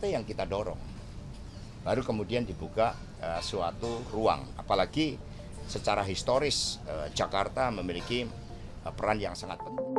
partai yang kita dorong. Baru kemudian dibuka suatu ruang. Apalagi secara historis Jakarta memiliki peran yang sangat penting.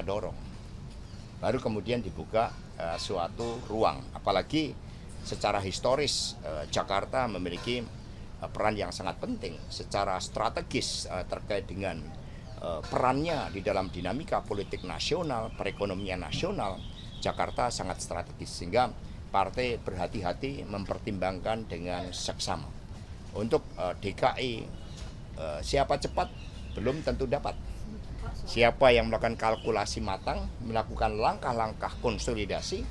Dorong. Baru kemudian dibuka suatu ruang. Apalagi secara historis Jakarta memiliki peran yang sangat penting secara strategis terkait dengan perannya di dalam dinamika politik nasional, perekonomian nasional. Jakarta sangat strategis sehingga partai berhati-hati mempertimbangkan dengan seksama. Untuk DKI siapa cepat belum tentu dapat. Siapa yang melakukan kalkulasi matang, melakukan langkah-langkah konsolidasi,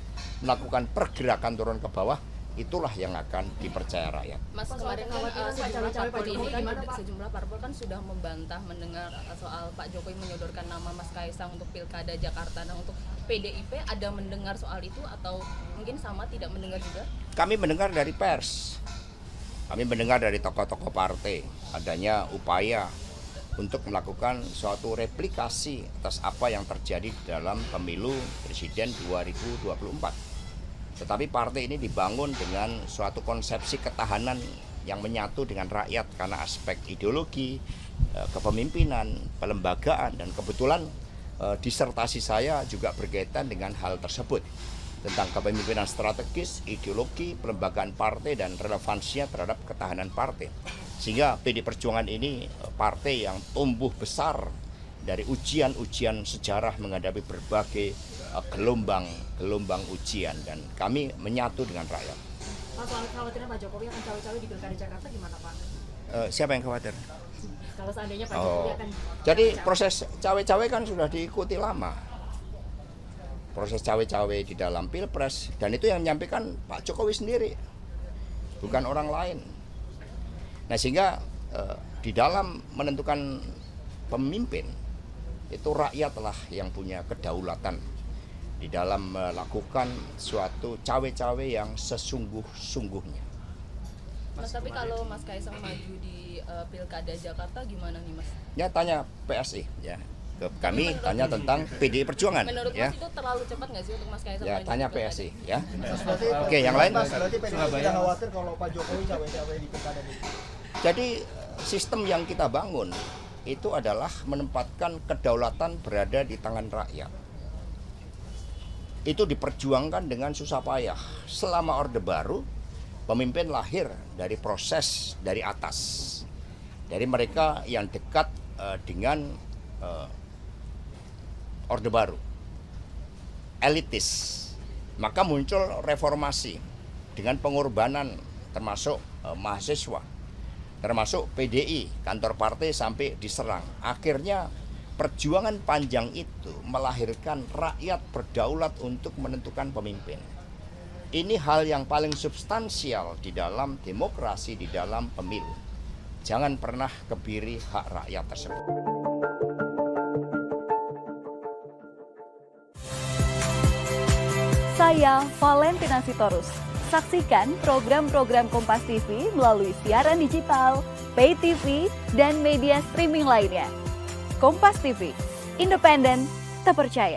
melakukan pergerakan turun ke bawah, itulah yang akan dipercaya rakyat. Mas, kemarin kan sejumlah parpol kan sudah membantah mendengar soal Pak Jokowi menyodorkan nama Mas Kaisang untuk Pilkada Jakarta. Nah, untuk PDIP ada mendengar soal itu atau mungkin sama tidak mendengar juga? Kami mendengar dari pers, kami mendengar dari tokoh-tokoh partai adanya upaya untuk melakukan suatu replikasi atas apa yang terjadi dalam pemilu presiden 2024. Tetapi partai ini dibangun dengan suatu konsepsi ketahanan yang menyatu dengan rakyat karena aspek ideologi, kepemimpinan, pelembagaan, dan kebetulan disertasi saya juga berkaitan dengan hal tersebut tentang kepemimpinan strategis, ideologi, pelembagaan partai, dan relevansinya terhadap ketahanan partai. Sehingga PD Perjuangan ini partai yang tumbuh besar dari ujian-ujian sejarah menghadapi berbagai gelombang ujian, dan kami menyatu dengan rakyat. Pak, soal khawatirnya Pak Jokowi akan cawe-cawe di Pilkada Jakarta gimana Pak? Siapa yang khawatir? Kalau seandainya Pak Jokowi akan jadi proses cawe-cawe kan sudah diikuti lama. Proses cawe-cawe di dalam Pilpres, dan itu yang menyampaikan Pak Jokowi sendiri, bukan orang lain. Nah, sehingga di dalam menentukan pemimpin itu rakyatlah yang punya kedaulatan di dalam melakukan suatu cawe-cawe yang sesungguh-sungguhnya. Mas, tapi kalau Mas Kaisang maju di Pilkada Jakarta gimana nih Mas? Ya tanya PSI ya. Kami tanya tentang PDI Perjuangan. Menurut ya. Mas itu terlalu cepat nggak sih untuk Mas Kaisang? Ya tanya PSI ya. Oke, yang lain. Berarti PDI tidak khawatir kalau Pak Jokowi cawe-cawe di pilkada ini. Jadi sistem yang kita bangun itu adalah menempatkan kedaulatan berada di tangan rakyat. Itu diperjuangkan dengan susah payah. Selama Orde Baru, pemimpin lahir dari proses dari atas. Dari mereka yang dekat dengan Orde Baru, elitis. Maka muncul reformasi dengan pengorbanan termasuk mahasiswa, termasuk PDI, kantor partai sampai diserang. Akhirnya perjuangan panjang itu melahirkan rakyat berdaulat untuk menentukan pemimpin. Ini hal yang paling substansial di dalam demokrasi, di dalam pemilu. Jangan pernah kebiri hak rakyat tersebut. Saya Valentina Sitorus. Saksikan program-program Kompas TV melalui siaran digital, pay TV, dan media streaming lainnya. Kompas TV, independen, terpercaya.